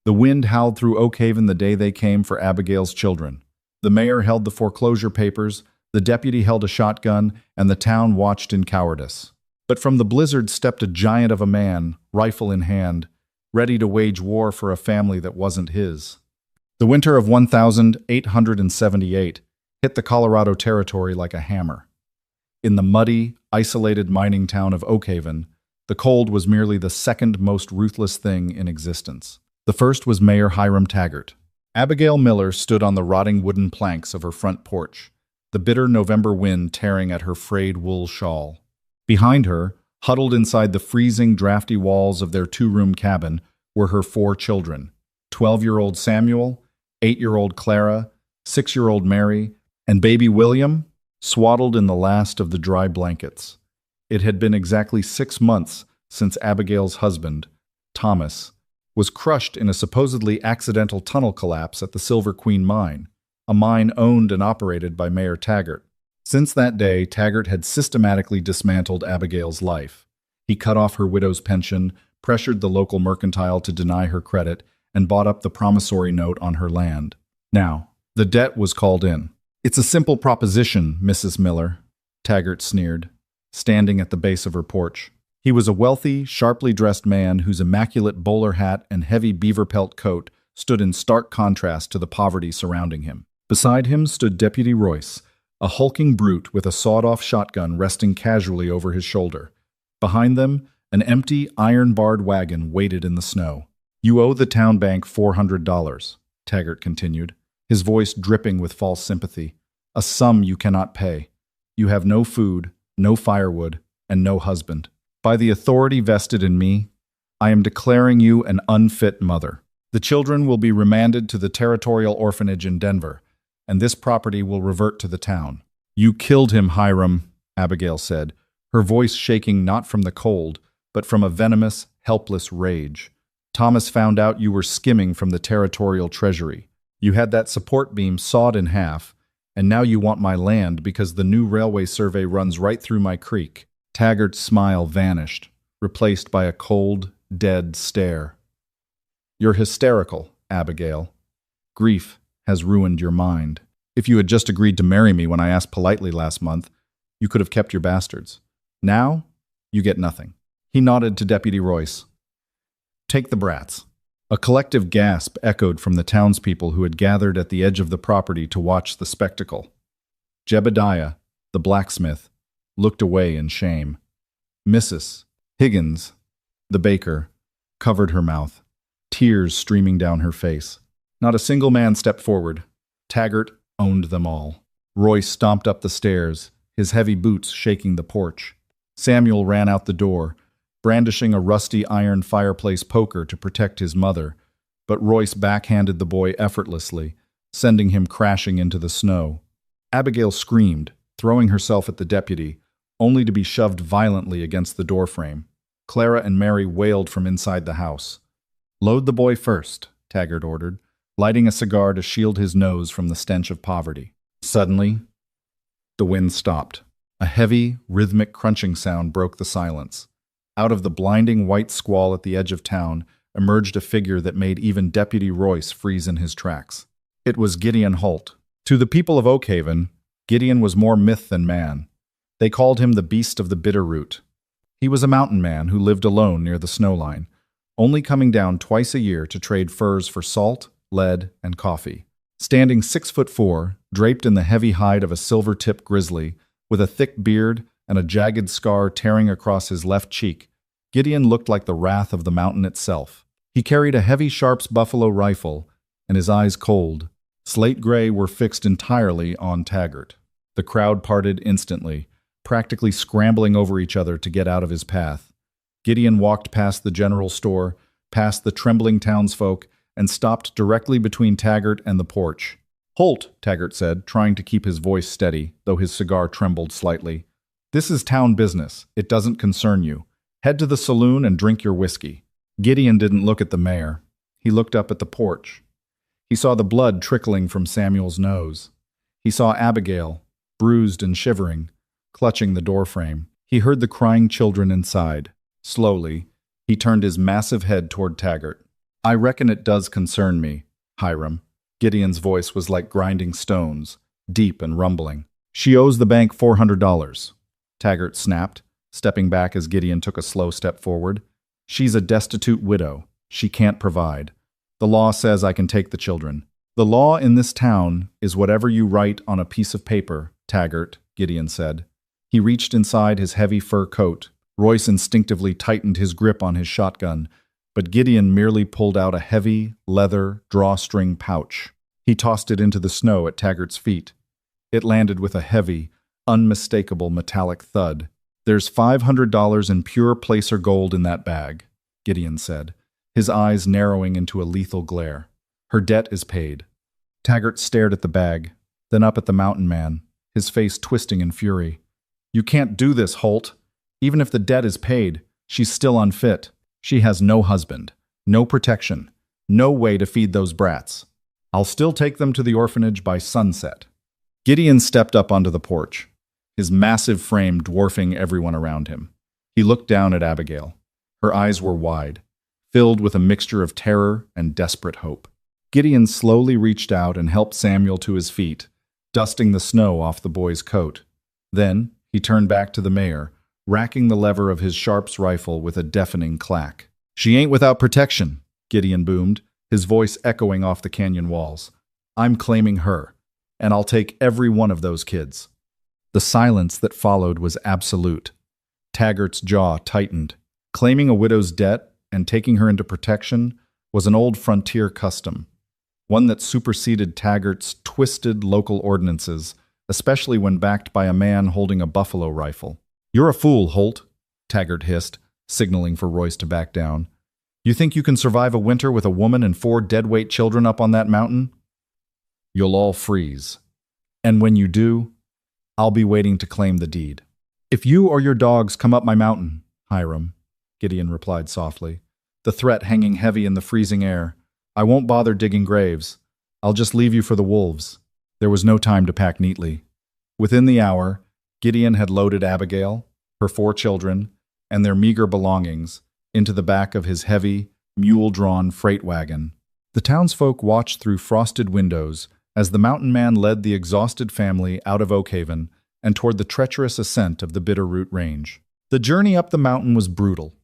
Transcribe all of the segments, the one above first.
The wind howled through Oakhaven the day they came for Abigail's children. The mayor held the foreclosure papers, the deputy held a shotgun, and the town watched in cowardice. But from the blizzard stepped a giant of a man, rifle in hand, ready to wage war for a family that wasn't his. The winter of 1878 hit the Colorado Territory like a hammer. In the muddy, isolated mining town of Oakhaven, the cold was merely the second most ruthless thing in existence. The first was Mayor Hiram Taggart. Abigail Miller stood on the rotting wooden planks of her front porch, the bitter November wind tearing at her frayed wool shawl. Behind her, huddled inside the freezing, drafty walls of their two-room cabin, were her 4 children: 12-year-old Samuel, 8-year-old Clara, 6-year-old Mary, and baby William, swaddled in the last of the dry blankets. It had been exactly 6 months since Abigail's husband, Thomas, was crushed in a supposedly accidental tunnel collapse at the Silver Queen mine, a mine owned and operated by Mayor Taggart. Since that day, Taggart had systematically dismantled Abigail's life. He cut off her widow's pension, pressured the local mercantile to deny her credit, and bought up the promissory note on her land. Now, the debt was called in. "It's a simple proposition, Mrs. Miller," Taggart sneered, standing at the base of her porch. He was a wealthy, sharply dressed man whose immaculate bowler hat and heavy beaver pelt coat stood in stark contrast to the poverty surrounding him. Beside him stood Deputy Royce, a hulking brute with a sawed-off shotgun resting casually over his shoulder. Behind them, an empty, iron-barred wagon waited in the snow. "You owe the town bank $400, Taggart continued, his voice dripping with false sympathy. "A sum you cannot pay. You have no food, no firewood, and no husband. By the authority vested in me, I am declaring you an unfit mother. The children will be remanded to the Territorial Orphanage in Denver, and this property will revert to the town." "You killed him, Hiram," Abigail said, her voice shaking not from the cold, but from a venomous, helpless rage. "Thomas found out you were skimming from the territorial treasury. You had that support beam sawed in half, and now you want my land because the new railway survey runs right through my creek." Taggart's smile vanished, replaced by a cold, dead stare. "You're hysterical, Abigail. Grief has ruined your mind. If you had just agreed to marry me when I asked politely last month, you could have kept your bastards. Now, you get nothing." He nodded to Deputy Royce. "Take the brats." A collective gasp echoed from the townspeople who had gathered at the edge of the property to watch the spectacle. Jebediah, the blacksmith, looked away in shame. Mrs. Higgins, the baker, covered her mouth, tears streaming down her face. Not a single man stepped forward. Taggart owned them all. Royce stomped up the stairs, his heavy boots shaking the porch. Samuel ran out the door, brandishing a rusty iron fireplace poker to protect his mother, but Royce backhanded the boy effortlessly, sending him crashing into the snow. Abigail screamed, throwing herself at the deputy, only to be shoved violently against the doorframe. Clara and Mary wailed from inside the house. "Load the boy first," Taggart ordered, lighting a cigar to shield his nose from the stench of poverty. Suddenly, the wind stopped. A heavy, rhythmic crunching sound broke the silence. Out of the blinding white squall at the edge of town emerged a figure that made even Deputy Royce freeze in his tracks. It was Gideon Holt. To the people of Oakhaven, Gideon was more myth than man. They called him the Beast of the Bitterroot. He was a mountain man who lived alone near the snow line, only coming down twice a year to trade furs for salt, lead, and coffee. Standing 6'4", draped in the heavy hide of a silver-tipped grizzly, with a thick beard and a jagged scar tearing across his left cheek, Gideon looked like the wrath of the mountain itself. He carried a heavy Sharps buffalo rifle, and his eyes cold, slate gray, were fixed entirely on Taggart. The crowd parted instantly, practically scrambling over each other to get out of his path. Gideon walked past the general store, past the trembling townsfolk, and stopped directly between Taggart and the porch. "Holt," Taggart said, trying to keep his voice steady, though his cigar trembled slightly. "This is town business. It doesn't concern you. Head to the saloon and drink your whiskey." Gideon didn't look at the mayor. He looked up at the porch. He saw the blood trickling from Samuel's nose. He saw Abigail, bruised and shivering, clutching the doorframe. He heard the crying children inside. Slowly, he turned his massive head toward Taggart. I reckon it does concern me, Hiram. Gideon's voice was like grinding stones, deep and rumbling. She owes the bank $400. Taggart snapped, stepping back as Gideon took a slow step forward. She's a destitute widow. She can't provide. The law says I can take the children. The law in this town is whatever you write on a piece of paper, Taggart, Gideon said. He reached inside his heavy fur coat. Royce instinctively tightened his grip on his shotgun, but Gideon merely pulled out a heavy, leather, drawstring pouch. He tossed it into the snow at Taggart's feet. It landed with a heavy, unmistakable metallic thud. "There's $500 in pure placer gold in that bag," Gideon said, his eyes narrowing into a lethal glare. "Her debt is paid." Taggart stared at the bag, then up at the mountain man, his face twisting in fury. "You can't do this, Holt. Even if the debt is paid, she's still unfit. She has no husband, no protection, no way to feed those brats. I'll still take them to the orphanage by sunset." Gideon stepped up onto the porch, his massive frame dwarfing everyone around him. He looked down at Abigail. Her eyes were wide, filled with a mixture of terror and desperate hope. Gideon slowly reached out and helped Samuel to his feet, dusting the snow off the boy's coat. Then he turned back to the mayor, racking the lever of his Sharps rifle with a deafening clack. "She ain't without protection," Gideon boomed, his voice echoing off the canyon walls. "I'm claiming her, and I'll take every one of those kids." The silence that followed was absolute. Taggart's jaw tightened. Claiming a widow's debt and taking her into protection was an old frontier custom, one that superseded Taggart's twisted local ordinances, especially when backed by a man holding a buffalo rifle. "You're a fool, Holt," Taggart hissed, signaling for Royce to back down. "You think you can survive a winter with a woman and 4 deadweight children up on that mountain? You'll all freeze. And when you do, I'll be waiting to claim the deed." "If you or your dogs come up my mountain, Hiram," Gideon replied softly, the threat hanging heavy in the freezing air, "I won't bother digging graves. I'll just leave you for the wolves." There was no time to pack neatly. Within the hour, Gideon had loaded Abigail, her 4 children, and their meager belongings into the back of his heavy, mule-drawn freight wagon. The townsfolk watched through frosted windows as the mountain man led the exhausted family out of Oakhaven and toward the treacherous ascent of the Bitterroot Range. The journey up the mountain was brutal.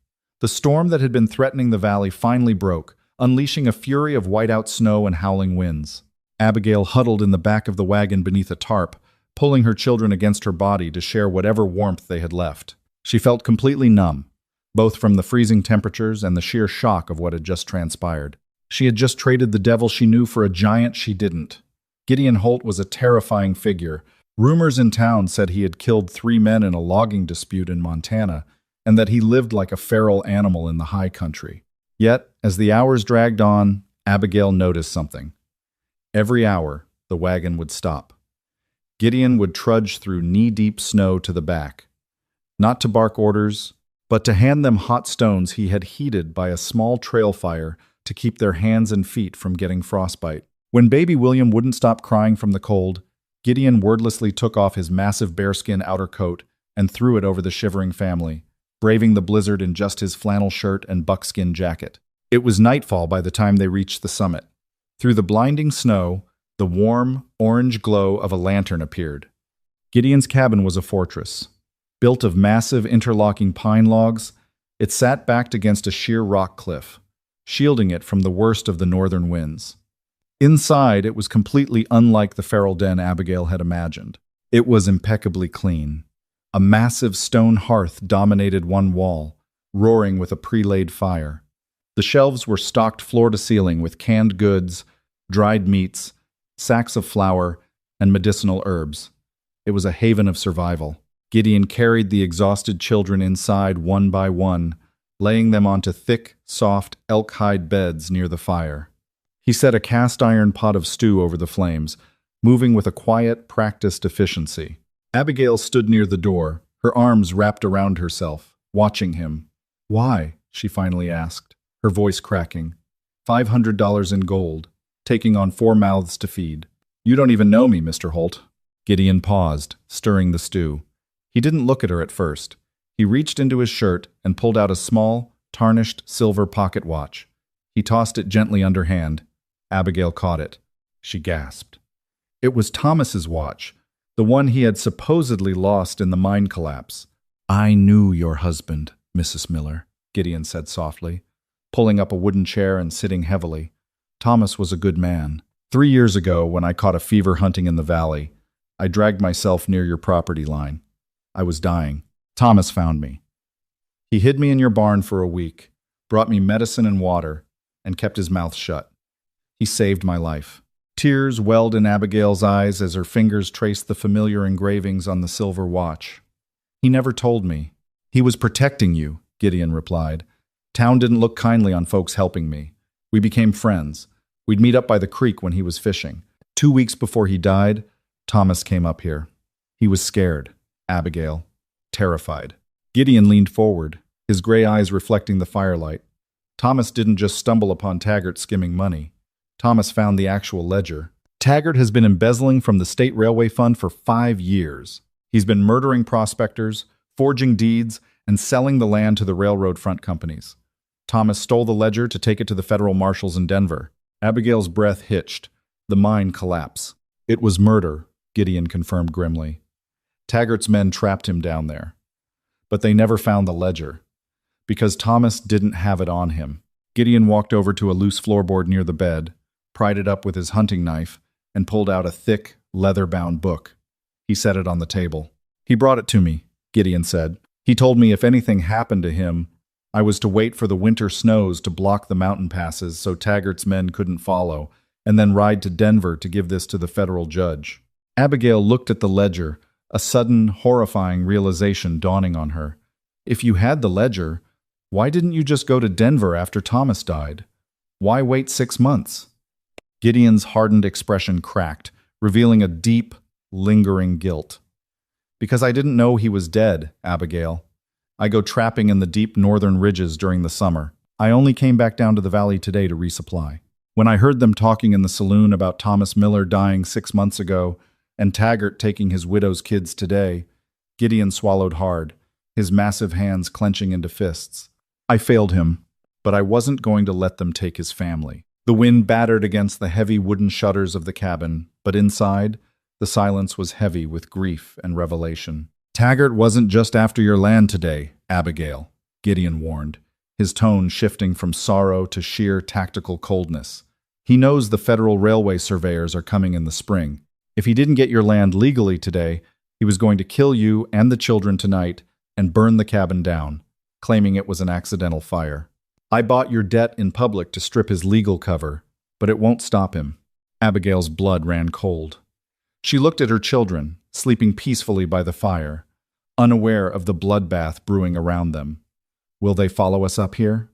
The storm that had been threatening the valley finally broke, unleashing a fury of whiteout snow and howling winds. Abigail huddled in the back of the wagon beneath a tarp, pulling her children against her body to share whatever warmth they had left. She felt completely numb, both from the freezing temperatures and the sheer shock of what had just transpired. She had just traded the devil she knew for a giant she didn't. Gideon Holt was a terrifying figure. Rumors in town said he had killed 3 men in a logging dispute in Montana, and that he lived like a feral animal in the high country. Yet, as the hours dragged on, Abigail noticed something. Every hour, the wagon would stop. Gideon would trudge through knee-deep snow to the back, not to bark orders, but to hand them hot stones he had heated by a small trail fire to keep their hands and feet from getting frostbite. When baby William wouldn't stop crying from the cold, Gideon wordlessly took off his massive bearskin outer coat and threw it over the shivering family, braving the blizzard in just his flannel shirt and buckskin jacket. It was nightfall by the time they reached the summit. Through the blinding snow, the warm, orange glow of a lantern appeared. Gideon's cabin was a fortress. Built of massive interlocking pine logs, it sat backed against a sheer rock cliff, shielding it from the worst of the northern winds. Inside, it was completely unlike the feral den Abigail had imagined. It was impeccably clean. A massive stone hearth dominated one wall, roaring with a pre-laid fire. The shelves were stocked floor to ceiling with canned goods, dried meats, sacks of flour, and medicinal herbs. It was a haven of survival. Gideon carried the exhausted children inside one by one, laying them onto thick, soft elk hide beds near the fire. He set a cast-iron pot of stew over the flames, moving with a quiet, practiced efficiency. Abigail stood near the door, her arms wrapped around herself, watching him. "Why?" she finally asked, her voice cracking. $500 in gold, taking on 4 mouths to feed. "You don't even know me, Mr. Holt." Gideon paused, stirring the stew. He didn't look at her at first. He reached into his shirt and pulled out a small, tarnished silver pocket watch. He tossed it gently underhand. Abigail caught it. She gasped. It was Thomas's watch, the one he had supposedly lost in the mine collapse. "I knew your husband, Mrs. Miller," Gideon said softly, pulling up a wooden chair and sitting heavily. "Thomas was a good man. 3 years ago, when I caught a fever hunting in the valley, I dragged myself near your property line. I was dying. Thomas found me. He hid me in your barn for a week, brought me medicine and water, and kept his mouth shut. He saved my life." Tears welled in Abigail's eyes as her fingers traced the familiar engravings on the silver watch. "He never told me. He was protecting you," Gideon replied. "Town didn't look kindly on folks helping me. We became friends. We'd meet up by the creek when he was fishing. 2 weeks before he died, Thomas came up here. He was scared, Abigail, terrified." Gideon leaned forward, his gray eyes reflecting the firelight. "Thomas didn't just stumble upon Taggart skimming money. Thomas found the actual ledger. Taggart has been embezzling from the State Railway Fund for 5 years. He's been murdering prospectors, forging deeds, and selling the land to the railroad front companies. Thomas stole the ledger to take it to the federal marshals in Denver." Abigail's breath hitched. The mine collapsed. "It was murder," Gideon confirmed grimly. "Taggart's men trapped him down there. But they never found the ledger, because Thomas didn't have it on him." Gideon walked over to a loose floorboard near the bed, pried it up with his hunting knife, and pulled out a thick, leather-bound book. He set it on the table. "He brought it to me," Gideon said. "He told me if anything happened to him, I was to wait for the winter snows to block the mountain passes so Taggart's men couldn't follow, and then ride to Denver to give this to the federal judge." Abigail looked at the ledger, a sudden, horrifying realization dawning on her. If you had the ledger, why didn't you just go to Denver after Thomas died? Why wait 6 months? Gideon's hardened expression cracked, revealing a deep, lingering guilt. "Because I didn't know he was dead, Abigail. I go trapping in the deep northern ridges during the summer. I only came back down to the valley today to resupply. When I heard them talking in the saloon about Thomas Miller dying 6 months ago and Taggart taking his widow's kids today, Gideon swallowed hard, his massive hands clenching into fists. I failed him, but I wasn't going to let them take his family." The wind battered against the heavy wooden shutters of the cabin, but inside, the silence was heavy with grief and revelation. "Taggart wasn't just after your land today, Abigail," Gideon warned, his tone shifting from sorrow to sheer tactical coldness. "He knows the federal railway surveyors are coming in the spring. If he didn't get your land legally today, he was going to kill you and the children tonight and burn the cabin down, claiming it was an accidental fire. I bought your debt in public to strip his legal cover, but it won't stop him." Abigail's blood ran cold. She looked at her children, sleeping peacefully by the fire, unaware of the bloodbath brewing around them. "Will they follow us up here?"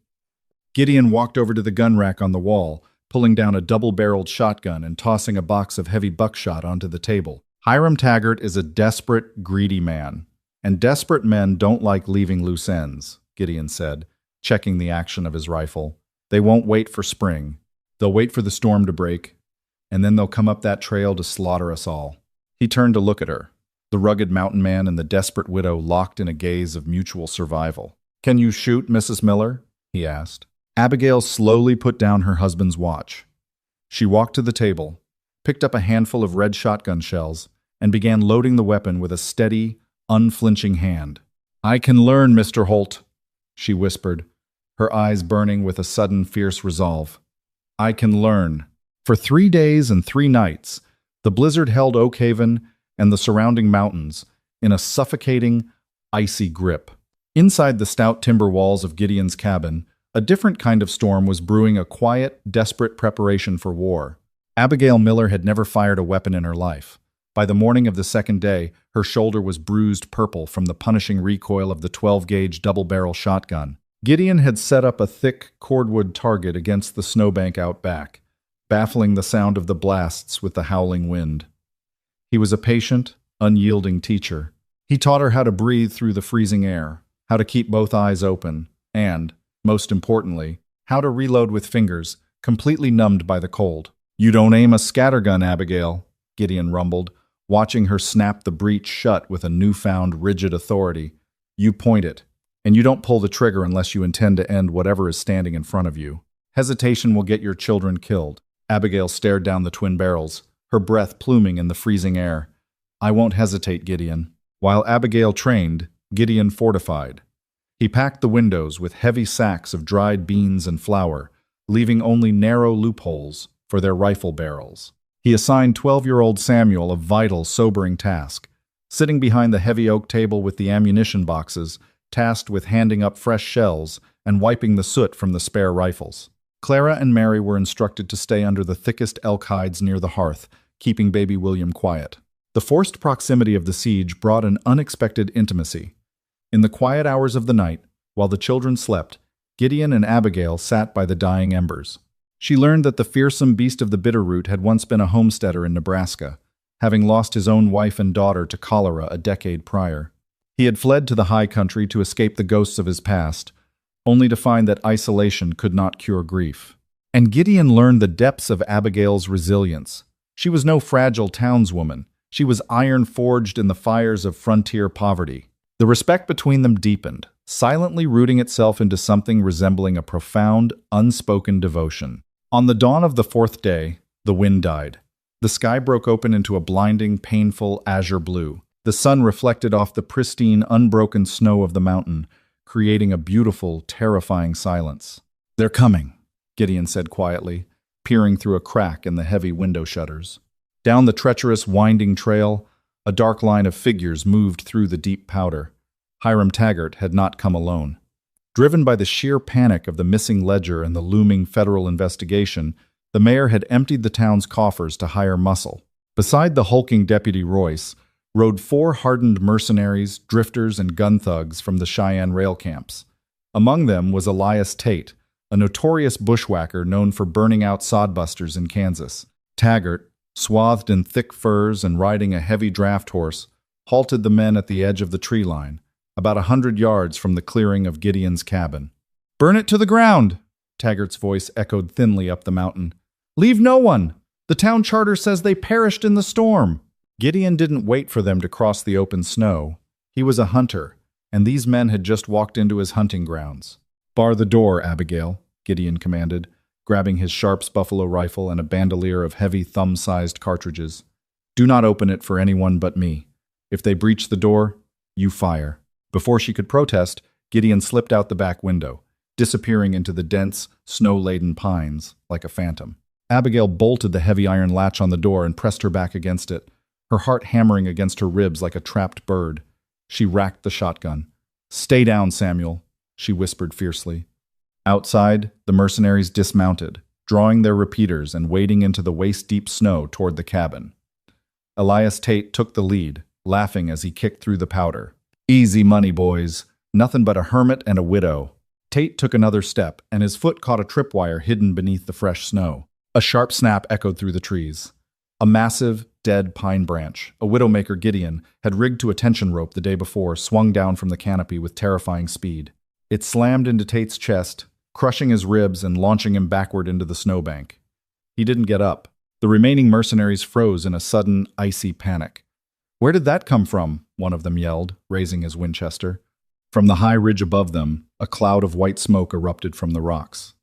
Gideon walked over to the gun rack on the wall, pulling down a double-barreled shotgun and tossing a box of heavy buckshot onto the table. "Hiram Taggart is a desperate, greedy man, and desperate men don't like leaving loose ends," Gideon said, checking the action of his rifle. "They won't wait for spring. They'll wait for the storm to break, and then they'll come up that trail to slaughter us all." He turned to look at her, the rugged mountain man and the desperate widow locked in a gaze of mutual survival. "Can you shoot, Mrs. Miller?" he asked. Abigail slowly put down her husband's watch. She walked to the table, picked up a handful of red shotgun shells, and began loading the weapon with a steady, unflinching hand. "I can learn, Mr. Holt," she whispered, her eyes burning with a sudden, fierce resolve. "I can learn." For 3 days and 3 nights, the blizzard held Oak Haven and the surrounding mountains in a suffocating, icy grip. Inside the stout timber walls of Gideon's cabin, a different kind of storm was brewing, a quiet, desperate preparation for war. Abigail Miller had never fired a weapon in her life. By the morning of the second day, her shoulder was bruised purple from the punishing recoil of the 12-gauge double-barrel shotgun. Gideon had set up a thick cordwood target against the snowbank out back, baffling the sound of the blasts with the howling wind. He was a patient, unyielding teacher. He taught her how to breathe through the freezing air, how to keep both eyes open, and, most importantly, how to reload with fingers, completely numbed by the cold. "You don't aim a scattergun, Abigail," Gideon rumbled, watching her snap the breech shut with a newfound rigid authority. "You point it, and you don't pull the trigger unless you intend to end whatever is standing in front of you." Hesitation will get your children killed. Abigail stared down the twin barrels, her breath pluming in the freezing air. I won't hesitate, Gideon. While Abigail trained, Gideon fortified. He packed the windows with heavy sacks of dried beans and flour, leaving only narrow loopholes for their rifle barrels. He assigned 12-year-old Samuel a vital, sobering task, sitting behind the heavy oak table with the ammunition boxes, tasked with handing up fresh shells and wiping the soot from the spare rifles. Clara and Mary were instructed to stay under the thickest elk hides near the hearth, keeping baby William quiet. The forced proximity of the siege brought an unexpected intimacy. In the quiet hours of the night, while the children slept, Gideon and Abigail sat by the dying embers. She learned that the fearsome beast of the Bitterroot had once been a homesteader in Nebraska, having lost his own wife and daughter to cholera a decade prior. He had fled to the high country to escape the ghosts of his past, only to find that isolation could not cure grief. And Gideon learned the depths of Abigail's resilience. She was no fragile townswoman. She was iron-forged in the fires of frontier poverty. The respect between them deepened, silently rooting itself into something resembling a profound, unspoken devotion. On the dawn of the fourth day, the wind died. The sky broke open into a blinding, painful azure blue. The sun reflected off the pristine, unbroken snow of the mountain, creating a beautiful, terrifying silence. "They're coming," Gideon said quietly, peering through a crack in the heavy window shutters. Down the treacherous, winding trail, a dark line of figures moved through the deep powder. Hiram Taggart had not come alone. Driven by the sheer panic of the missing ledger and the looming federal investigation, the mayor had emptied the town's coffers to hire muscle. Beside the hulking Deputy Royce rode 4 hardened mercenaries, drifters, and gun thugs from the Cheyenne rail camps. Among them was Elias Tate, a notorious bushwhacker known for burning out sodbusters in Kansas. Taggart, swathed in thick furs and riding a heavy draft horse, halted the men at the edge of the tree line, about 100 yards from the clearing of Gideon's cabin. "Burn it to the ground!" Taggart's voice echoed thinly up the mountain. "Leave no one! The town charter says they perished in the storm!" Gideon didn't wait for them to cross the open snow. He was a hunter, and these men had just walked into his hunting grounds. "Bar the door, Abigail," Gideon commanded, grabbing his Sharps buffalo rifle and a bandolier of heavy thumb-sized cartridges. "Do not open it for anyone but me. If they breach the door, you fire." Before she could protest, Gideon slipped out the back window, disappearing into the dense, snow-laden pines like a phantom. Abigail bolted the heavy iron latch on the door and pressed her back against it, her heart hammering against her ribs like a trapped bird. She racked the shotgun. "Stay down, Samuel," she whispered fiercely. Outside, the mercenaries dismounted, drawing their repeaters and wading into the waist-deep snow toward the cabin. Elias Tate took the lead, laughing as he kicked through the powder. "Easy money, boys. Nothing but a hermit and a widow." Tate took another step, and his foot caught a tripwire hidden beneath the fresh snow. A sharp snap echoed through the trees. A massive, dead pine branch, a widowmaker Gideon had rigged to a tension rope the day before, swung down from the canopy with terrifying speed. It slammed into Tate's chest, crushing his ribs and launching him backward into the snowbank. He didn't get up. The remaining mercenaries froze in a sudden, icy panic. "Where did that come from?" one of them yelled, raising his Winchester. From the high ridge above them, a cloud of white smoke erupted from the rocks.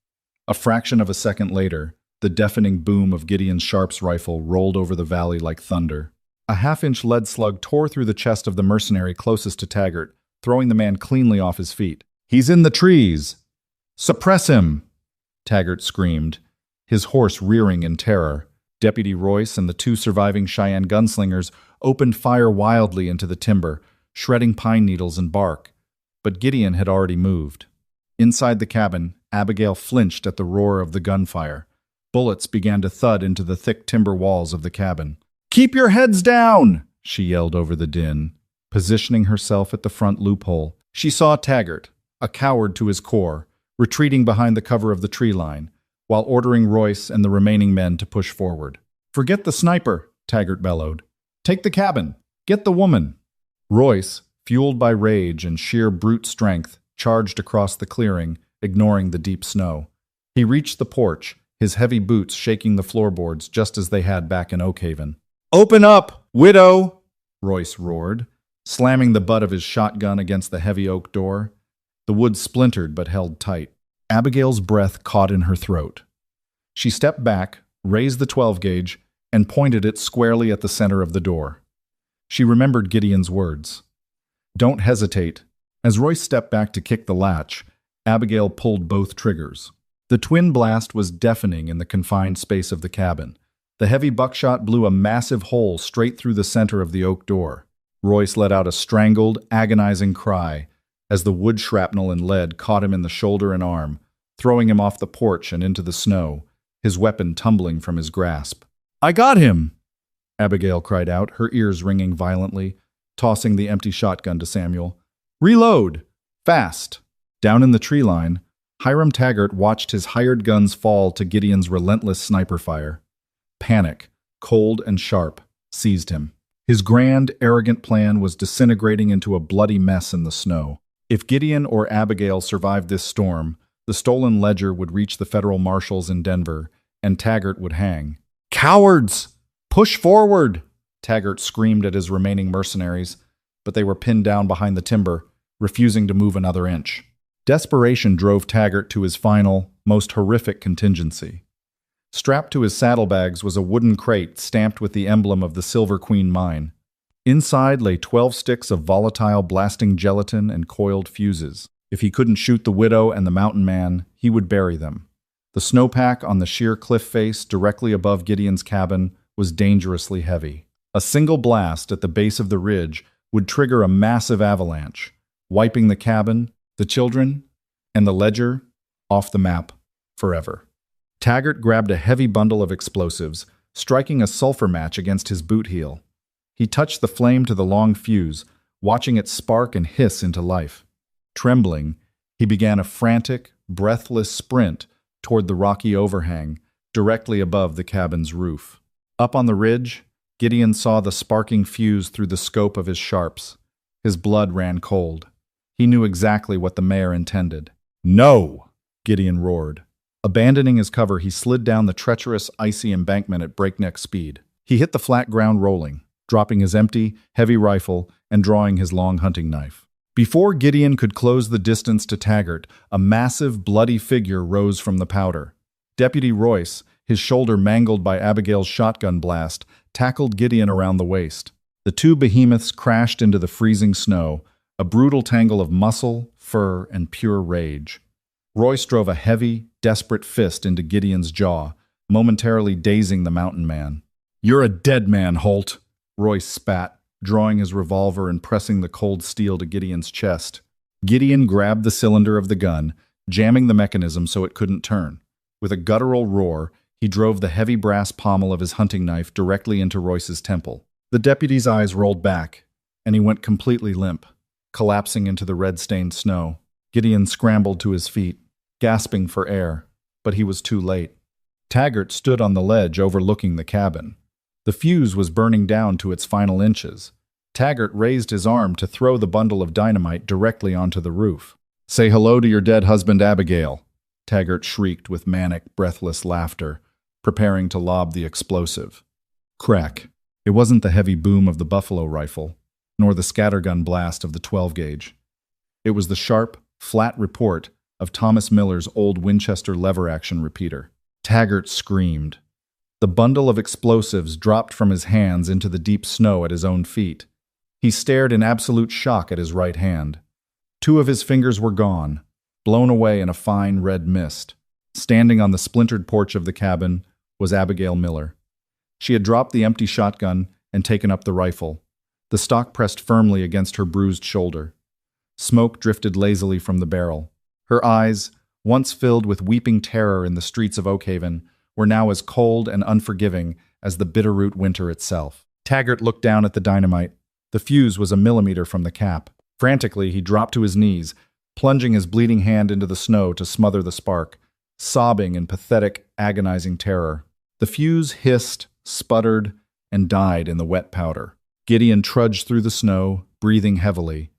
A fraction of a second later, the deafening boom of Gideon's Sharps rifle rolled over the valley like thunder. A half-inch lead slug tore through the chest of the mercenary closest to Taggart, throwing the man cleanly off his feet. "He's in the trees!" "Suppress him!" Taggart screamed, his horse rearing in terror. Deputy Royce and the 2 surviving Cheyenne gunslingers opened fire wildly into the timber, shredding pine needles and bark. But Gideon had already moved. Inside the cabin, Abigail flinched at the roar of the gunfire. Bullets began to thud into the thick timber walls of the cabin. "Keep your heads down!" she yelled over the din. Positioning herself at the front loophole, she saw Taggart, a coward to his core, retreating behind the cover of the tree line, while ordering Royce and the remaining men to push forward. "Forget the sniper," Taggart bellowed. "Take the cabin. Get the woman." Royce, fueled by rage and sheer brute strength, charged across the clearing, ignoring the deep snow. He reached the porch, his heavy boots shaking the floorboards just as they had back in Oakhaven. "Open up, widow!" Royce roared, slamming the butt of his shotgun against the heavy oak door. The wood splintered but held tight. Abigail's breath caught in her throat. She stepped back, raised the 12-gauge, and pointed it squarely at the center of the door. She remembered Gideon's words. "Don't hesitate." As Royce stepped back to kick the latch, Abigail pulled both triggers. The twin blast was deafening in the confined space of the cabin. The heavy buckshot blew a massive hole straight through the center of the oak door. Royce let out a strangled, agonizing cry as the wood shrapnel and lead caught him in the shoulder and arm, throwing him off the porch and into the snow, his weapon tumbling from his grasp. "I got him!" Abigail cried out, her ears ringing violently, tossing the empty shotgun to Samuel. "Reload! Fast!" Down in the tree line, Hiram Taggart watched his hired guns fall to Gideon's relentless sniper fire. Panic, cold and sharp, seized him. His grand, arrogant plan was disintegrating into a bloody mess in the snow. If Gideon or Abigail survived this storm, the stolen ledger would reach the federal marshals in Denver, and Taggart would hang. "Cowards! Push forward!" Taggart screamed at his remaining mercenaries, but they were pinned down behind the timber, refusing to move another inch. Desperation drove Taggart to his final, most horrific contingency. Strapped to his saddlebags was a wooden crate stamped with the emblem of the Silver Queen mine. Inside lay 12 sticks of volatile blasting gelatin and coiled fuses. If he couldn't shoot the widow and the mountain man, he would bury them. The snowpack on the sheer cliff face directly above Gideon's cabin was dangerously heavy. A single blast at the base of the ridge would trigger a massive avalanche, wiping the cabin, the children, and the ledger off the map forever. Taggart grabbed a heavy bundle of explosives, striking a sulfur match against his boot heel. He touched the flame to the long fuse, watching it spark and hiss into life. Trembling, he began a frantic, breathless sprint toward the rocky overhang directly above the cabin's roof. Up on the ridge, Gideon saw the sparking fuse through the scope of his sharps. His blood ran cold. He knew exactly what the mayor intended. "No!" Gideon roared. Abandoning his cover, he slid down the treacherous, icy embankment at breakneck speed. He hit the flat ground rolling, dropping his empty, heavy rifle and drawing his long hunting knife. Before Gideon could close the distance to Taggart, a massive, bloody figure rose from the powder. Deputy Royce, his shoulder mangled by Abigail's shotgun blast, tackled Gideon around the waist. The two behemoths crashed into the freezing snow, a brutal tangle of muscle, fur, and pure rage. Royce drove a heavy, desperate fist into Gideon's jaw, momentarily dazing the mountain man. "You're a dead man, Holt," Royce spat, drawing his revolver and pressing the cold steel to Gideon's chest. Gideon grabbed the cylinder of the gun, jamming the mechanism so it couldn't turn. With a guttural roar, he drove the heavy brass pommel of his hunting knife directly into Royce's temple. The deputy's eyes rolled back, and he went completely limp, collapsing into the red-stained snow. Gideon scrambled to his feet, gasping for air, but he was too late. Taggart stood on the ledge overlooking the cabin. The fuse was burning down to its final inches. Taggart raised his arm to throw the bundle of dynamite directly onto the roof. "Say hello to your dead husband, Abigail," Taggart shrieked with manic, breathless laughter, preparing to lob the explosive. Crack. It wasn't the heavy boom of the buffalo rifle, nor the scattergun blast of the 12-gauge. It was the sharp, flat report of Thomas Miller's old Winchester lever-action repeater. Taggart screamed. The bundle of explosives dropped from his hands into the deep snow at his own feet. He stared in absolute shock at his right hand. 2 of his fingers were gone, blown away in a fine red mist. Standing on the splintered porch of the cabin was Abigail Miller. She had dropped the empty shotgun and taken up the rifle. The stock pressed firmly against her bruised shoulder. Smoke drifted lazily from the barrel. Her eyes, once filled with weeping terror in the streets of Oakhaven, were now as cold and unforgiving as the Bitterroot winter itself. Taggart looked down at the dynamite. The fuse was a millimeter from the cap. Frantically, he dropped to his knees, plunging his bleeding hand into the snow to smother the spark, sobbing in pathetic, agonizing terror. The fuse hissed, sputtered, and died in the wet powder. Gideon trudged through the snow, breathing heavily.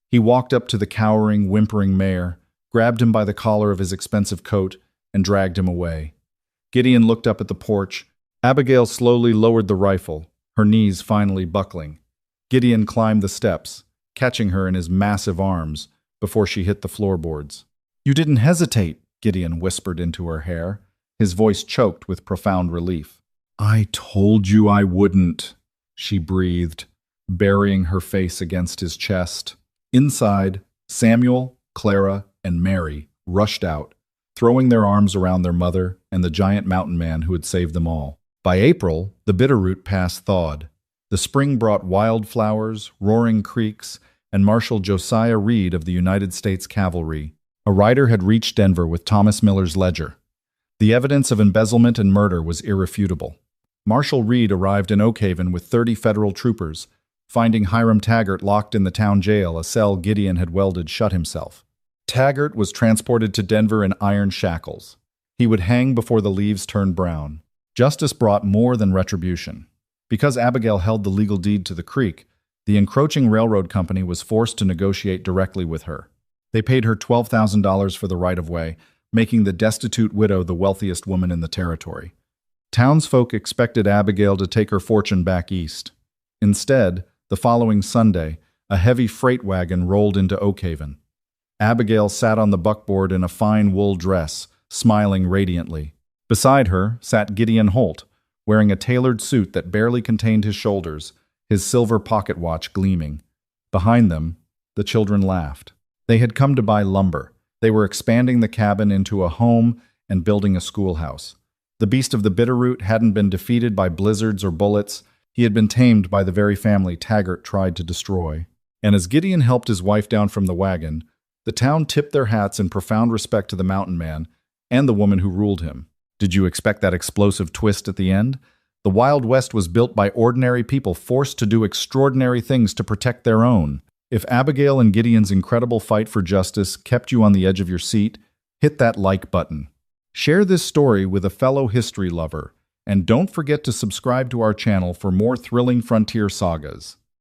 He walked up to the cowering, whimpering mayor, grabbed him by the collar of his expensive coat, and dragged him away. Gideon looked up at the porch. Abigail slowly lowered the rifle, her knees finally buckling. Gideon climbed the steps, catching her in his massive arms before she hit the floorboards. "You didn't hesitate," Gideon whispered into her hair, his voice choked with profound relief. "I told you I wouldn't," she breathed, burying her face against his chest. Inside, Samuel, Clara, and Mary rushed out, throwing their arms around their mother and the giant mountain man who had saved them all. By April, the Bitterroot Pass thawed. The spring brought wildflowers, roaring creeks, and Marshal Josiah Reed of the United States Cavalry. A rider had reached Denver with Thomas Miller's ledger. The evidence of embezzlement and murder was irrefutable. Marshal Reed arrived in Oak Haven with 30 federal troopers, finding Hiram Taggart locked in the town jail, a cell Gideon had welded shut himself. Taggart was transported to Denver in iron shackles. He would hang before the leaves turned brown. Justice brought more than retribution. Because Abigail held the legal deed to the creek, the encroaching railroad company was forced to negotiate directly with her. They paid her $12,000 for the right-of-way, making the destitute widow the wealthiest woman in the territory. Townsfolk expected Abigail to take her fortune back east. Instead, the following Sunday, a heavy freight wagon rolled into Oak Haven. Abigail sat on the buckboard in a fine wool dress, smiling radiantly. Beside her sat Gideon Holt, wearing a tailored suit that barely contained his shoulders, his silver pocket watch gleaming. Behind them, the children laughed. They had come to buy lumber. They were expanding the cabin into a home and building a schoolhouse. The beast of the Bitterroot hadn't been defeated by blizzards or bullets. He had been tamed by the very family Taggart tried to destroy. And as Gideon helped his wife down from the wagon, the town tipped their hats in profound respect to the mountain man and the woman who ruled him. Did you expect that explosive twist at the end? The Wild West was built by ordinary people forced to do extraordinary things to protect their own. If Abigail and Gideon's incredible fight for justice kept you on the edge of your seat, hit that like button. Share this story with a fellow history lover, and don't forget to subscribe to our channel for more thrilling frontier sagas.